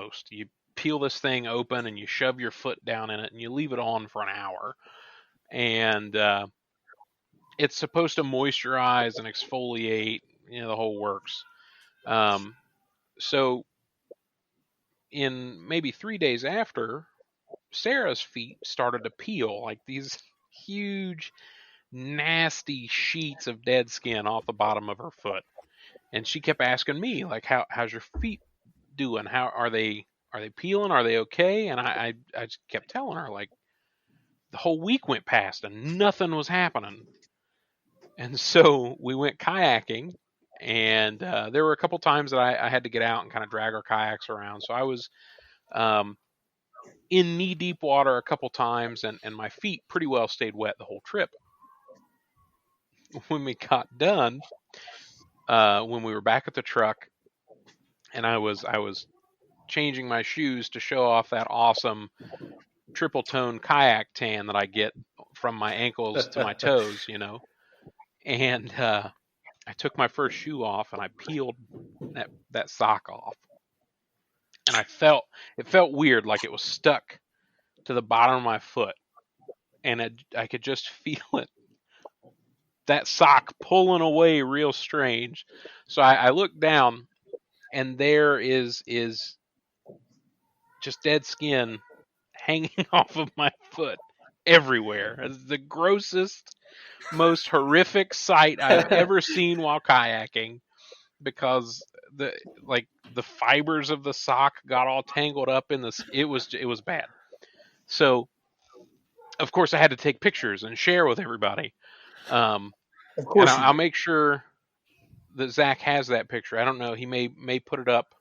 almost. You peel this thing open and you shove your foot down in it and you leave it on for an hour. And it's supposed to moisturize and exfoliate, the whole works. So in maybe 3 days after, Sarah's feet started to peel like these huge, nasty sheets of dead skin off the bottom of her foot. And she kept asking me, like, how's your feet doing? How are they peeling? Are they okay? And I just kept telling her, like, the whole week went past and nothing was happening. And so we went kayaking, and there were a couple times that I had to get out and kind of drag our kayaks around. So I was in knee deep water a couple times, and my feet pretty well stayed wet the whole trip. When we got done, when we were back at the truck, and I was changing my shoes to show off that awesome triple tone kayak tan that I get from my ankles to my toes, and I took my first shoe off and I peeled that sock off, and it felt weird, like it was stuck to the bottom of my foot, and I could just feel it, that sock pulling away real strange. So I looked down, and there is just dead skin hanging off of my foot everywhere. It's the grossest, most horrific sight I've ever seen while kayaking, because the fibers of the sock got all tangled up in this. It was bad. So of course I had to take pictures and share with everybody. Of course, and I'll make sure that Zach has that picture. I don't know. He may put it up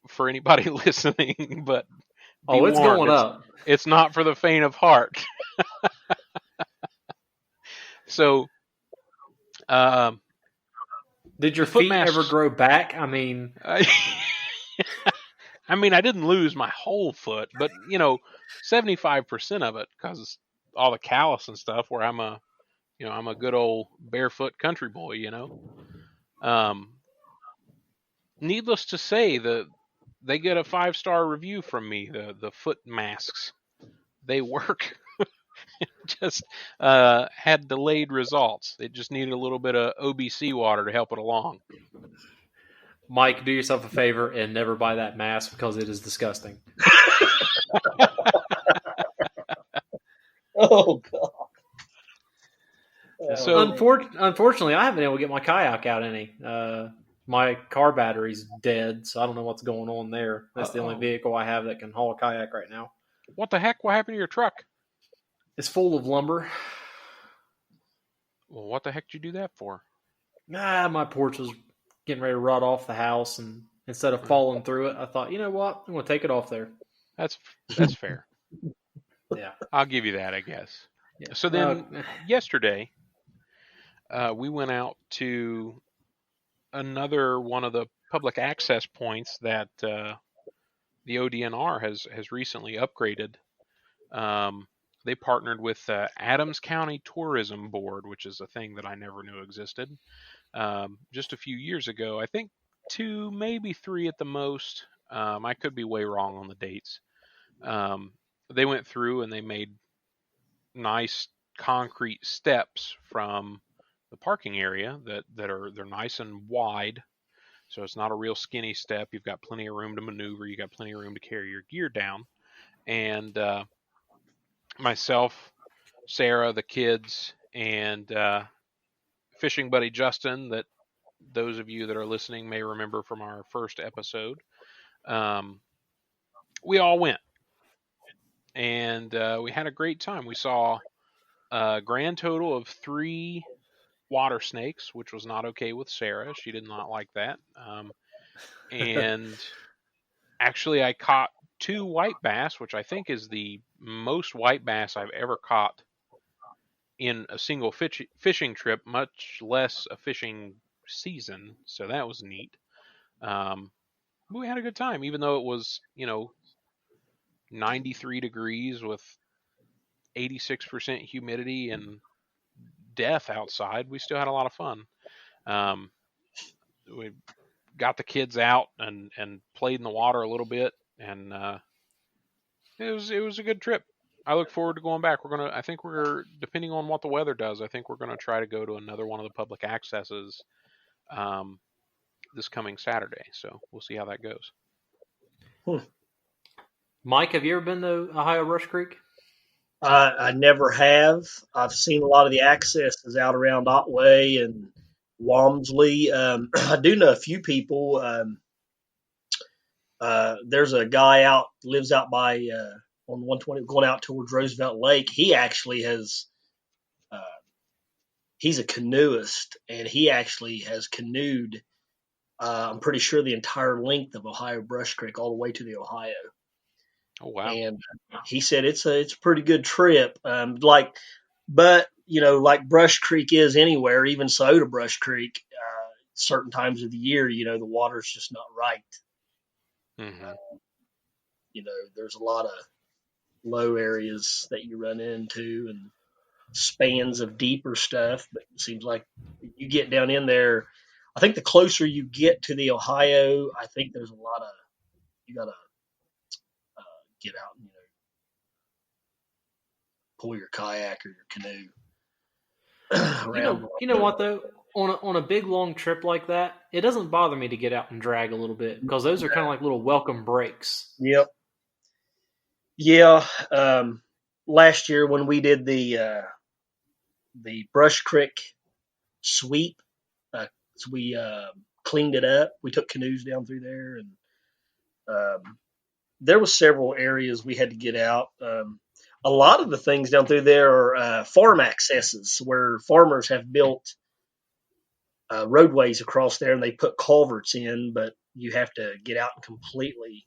for anybody listening, but it's going up. It's not for the faint of heart. So, did your feet ever grow back? I mean, I didn't lose my whole foot, but 75% of it causes all the callus and stuff. Where I'm a good old barefoot country boy. Needless to say, they get a 5-star review from me. The foot masks, they work. Just had delayed results. It just needed a little bit of OBC water to help it along. Mike, do yourself a favor and never buy that mask, because it is disgusting. Oh God! So, unfortunately, I haven't been able to get my kayak out any. My car battery's dead, so I don't know what's going on there. That's the only vehicle I have that can haul a kayak right now. What the heck? What happened to your truck? It's full of lumber. Well, what the heck did you do that for? My porch was getting ready to rot off the house, and instead of falling through it, I thought, you know what? I'm going to take it off there. That's fair. Yeah. I'll give you that, I guess. Yeah. So then yesterday, we went out to another one of the public access points that the ODNR has recently upgraded. They partnered with Adams County Tourism Board, which is a thing that I never knew existed. Just a few years ago, I think 2, maybe 3 at the most. I could be way wrong on the dates. They went through and they made nice concrete steps from the parking area they're nice and wide. So it's not a real skinny step. You've got plenty of room to maneuver. You got plenty of room to carry your gear down. And myself, Sarah, the kids, and fishing buddy Justin, that those of you that are listening may remember from our first episode, we all went. And we had a great time. We saw a grand total of 3 water snakes, which was not okay with Sarah. She did not like that. And actually, I caught 2 white bass, which I think is the most white bass I've ever caught in a single fishing trip, much less a fishing season. So that was neat. We had a good time, even though it was 93 degrees with 86% humidity and death outside. We still had a lot of fun. We got the kids out and played in the water a little bit. and it was a good trip. I look forward to going back. I think we're depending on what the weather does. I think we're gonna try to go to another one of the public accesses um, this coming Saturday. So we'll see how that goes. Mike, have you ever been to Ohio Rush Creek? I never have. I've seen a lot of the accesses out around Otway and Walmsley. I do know a few people. There's a guy lives out by on 120 going out towards Roosevelt Lake. He actually has. He's a canoeist, and he actually has canoed. I'm pretty sure the entire length of Ohio Brush Creek, all the way to the Ohio. Oh wow! And he said it's a pretty good trip. But like Brush Creek is anywhere, even so to Brush Creek. Certain times of the year, the water's just not right. Mm-hmm. There's a lot of low areas that you run into and spans of deeper stuff. But it seems like you get down in there. I think the closer you get to the Ohio, I think there's a lot of you gotta get out and pull your kayak or your canoe around. You know what though? On a big long trip like that, it doesn't bother me to get out and drag a little bit because those are kind of like little welcome breaks. Yep. Yeah. Last year when we did the Brush Creek sweep, so we cleaned it up. We took canoes down through there, and there was several areas we had to get out. A lot of the things down through there are farm accesses where farmers have built roadways across there, and they put culverts in, but you have to get out and completely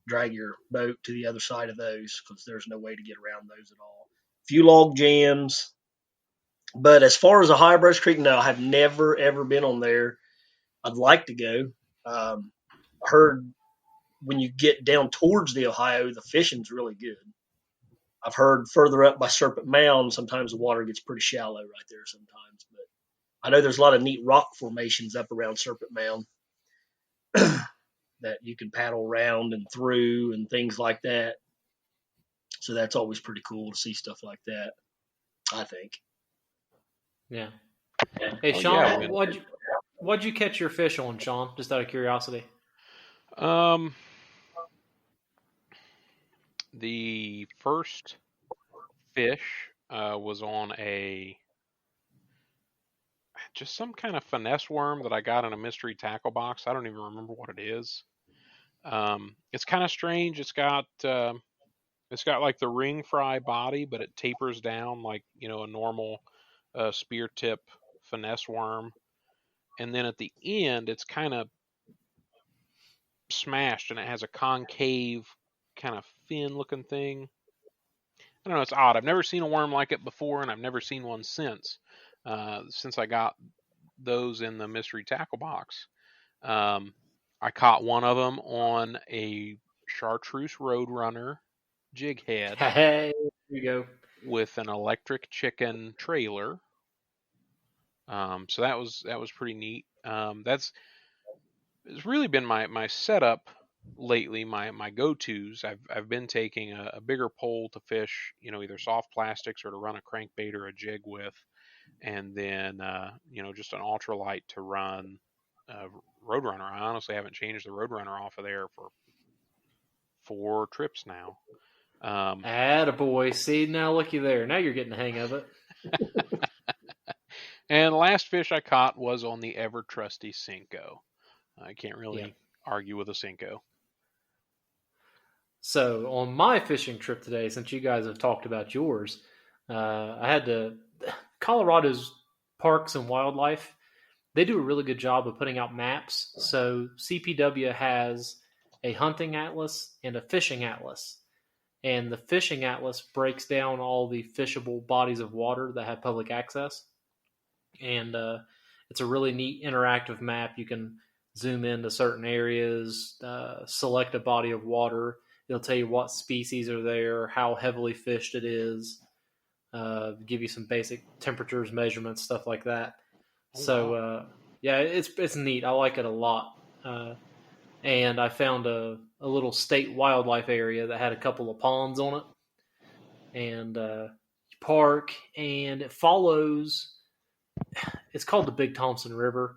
drag your boat to the other side of those because there's no way to get around those at all. A few log jams. But as far as Ohio Brush Creek, no, I've never, ever been on there. I'd like to go. I heard when you get down towards the Ohio, the fishing's really good. I've heard further up by Serpent Mound, sometimes the water gets pretty shallow right there sometimes. But I know there's a lot of neat rock formations up around Serpent Mound that you can paddle around and through and things like that. So that's always pretty cool to see stuff like that, I think. Yeah. Hey, Sean, yeah, what'd you catch your fish on, Sean? Just out of curiosity. The first fish was on just some kind of finesse worm that I got in a mystery tackle box. I don't even remember what it is. It's kind of strange. It's got like the ring fry body, but it tapers down like a normal spear tip finesse worm, and then at the end it's kind of smashed and it has a concave kind of fin looking thing. I don't know, it's odd. I've never seen a worm like it before, and I've never seen one since I got those in the mystery tackle box. I caught one of them on a chartreuse roadrunner jig head. Hey, there you go. With an electric chicken trailer. So that was pretty neat. It's really been my setup lately. My go-tos. I've been taking a bigger pole to fish, either soft plastics or to run a crankbait or a jig with, and then just an ultralight to run Roadrunner. I honestly haven't changed the Roadrunner off of there for 4 trips now. Attaboy. See, now looky there. Now you're getting the hang of it. And the last fish I caught was on the ever trusty Senko. I can't really argue with a Senko. So on my fishing trip today, since you guys have talked about yours, I had Colorado's Parks and Wildlife, they do a really good job of putting out maps. So CPW has a hunting atlas and a fishing atlas. And the fishing atlas breaks down all the fishable bodies of water that have public access. And it's a really neat interactive map. You can zoom into certain areas, select a body of water. It'll tell you what species are there, how heavily fished it is, give you some basic temperatures, measurements, stuff like that. So, yeah, it's neat. I like it a lot. and I found a little state wildlife area that had a couple of ponds on it, and park, and it follows. It's called the Big Thompson River,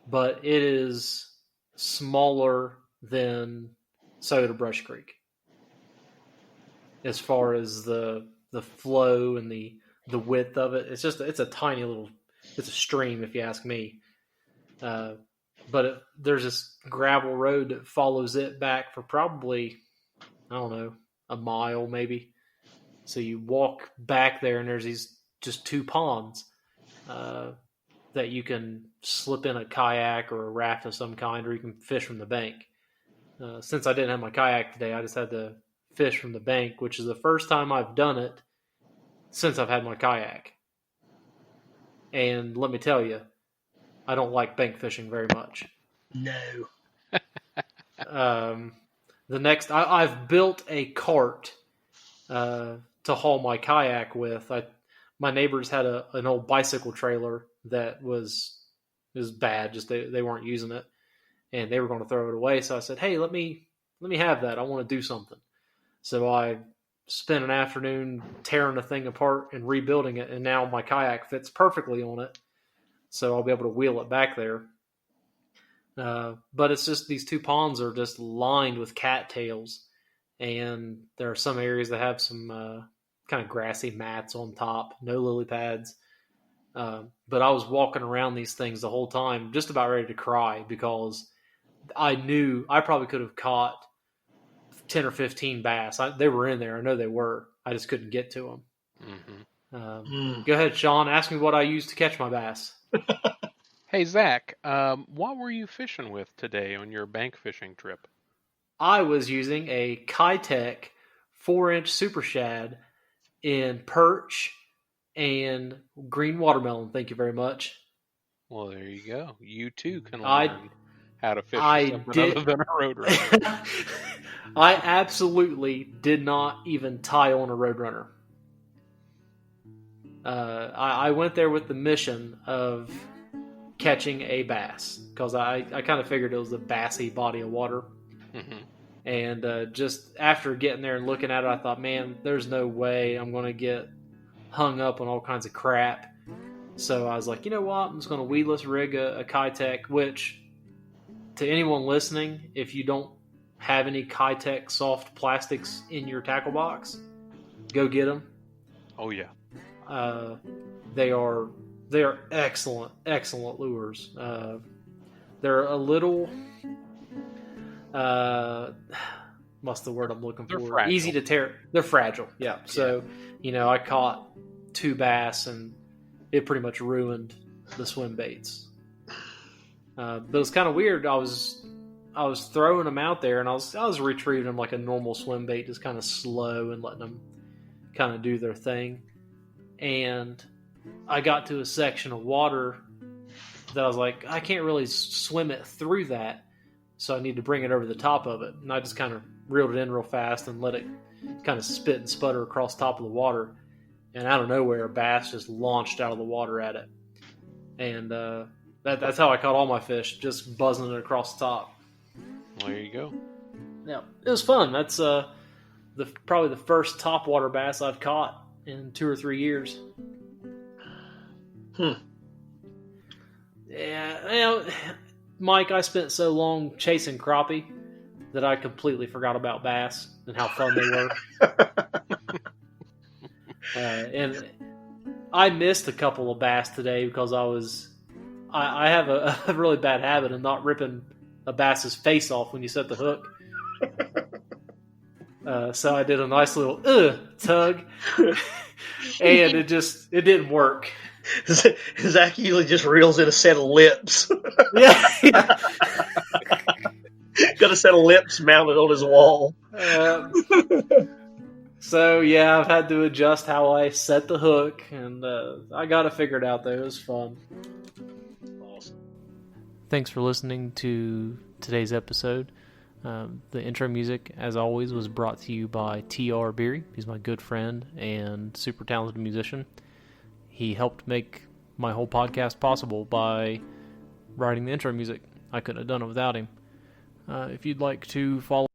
but it is smaller than Soda Brush Creek as far as the flow and the width of it. It's a tiny little, it's a stream if you ask me. But there's this gravel road that follows it back for probably, I don't know, a mile maybe. So you walk back there, and there's these just two ponds that you can slip in a kayak or a raft of some kind, or you can fish from the bank. Since I didn't have my kayak today, I just had to fish from the bank, which is the first time I've done it since I've had my kayak. And let me tell you, I don't like bank fishing very much. No. I've built a cart to haul my kayak with. My neighbors had an old bicycle trailer that was bad. Just they weren't using it, and they were going to throw it away. So I said, "Hey, let me have that. I want to do something." So I spent an afternoon tearing the thing apart and rebuilding it, and now my kayak fits perfectly on it. So I'll be able to wheel it back there. But it's just these two ponds are just lined with cattails, and there are some areas that have some kind of grassy mats on top, no lily pads. But I was walking around these things the whole time, just about ready to cry, because I knew I probably could have caught 10 or 15 bass. They were in there. I know they were. I just couldn't get to them. Mm-hmm. Go ahead, Sean. Ask me what I used to catch my bass. Hey, Zach, what were you fishing with today on your bank fishing trip? I was using a Kitech 4-inch Super Shad in perch and green watermelon. Thank you very much. Well, there you go. You too can learn how to fish something other than a Roadrunner. I absolutely did not even tie on a Roadrunner. I went there with the mission of catching a bass, because I kind of figured it was a bassy body of water. Mm-hmm. And just after getting there and looking at it, I thought, man, there's no way I'm going to get hung up on all kinds of crap. So I was like, you know what? I'm just going to weedless rig a Kitech, which, to anyone listening, if you don't have any Kitech soft plastics in your tackle box, go get them. Oh, yeah. They are excellent lures. They're a little, what's the word I'm looking for? Fragile. Easy to tear. They're fragile. Yeah. So, I caught 2 bass and it pretty much ruined the swim baits. But it was kind of weird. I was throwing them out there, and I was retrieving them like a normal swim bait, just kind of slow and letting them kind of do their thing. And I got to a section of water that I was like, I can't really swim it through that, so I need to bring it over the top of it. And I just kind of reeled it in real fast and let it kind of spit and sputter across the top of the water. And out of nowhere, a bass just launched out of the water at it. And that's how I caught all my fish, just buzzing it across the top. Well, there you go. Yeah, it was fun. That's probably the first topwater bass I've caught in 2 or 3 years. Yeah, Mike, I spent so long chasing crappie that I completely forgot about bass and how fun they were. And I missed a couple of bass today because I have a really bad habit of not ripping a bass's face off when you set the hook. So I did a nice little tug, and it didn't work. Zach usually just reels in a set of lips. Yeah. Got a set of lips mounted on his wall. So yeah, I've had to adjust how I set the hook, and I got it figured out though. It was fun. Awesome. Thanks for listening to today's episode. The intro music, as always, was brought to you by T.R. Beery. He's my good friend and super talented musician. He helped make my whole podcast possible by writing the intro music. I couldn't have done it without him. If you'd like to follow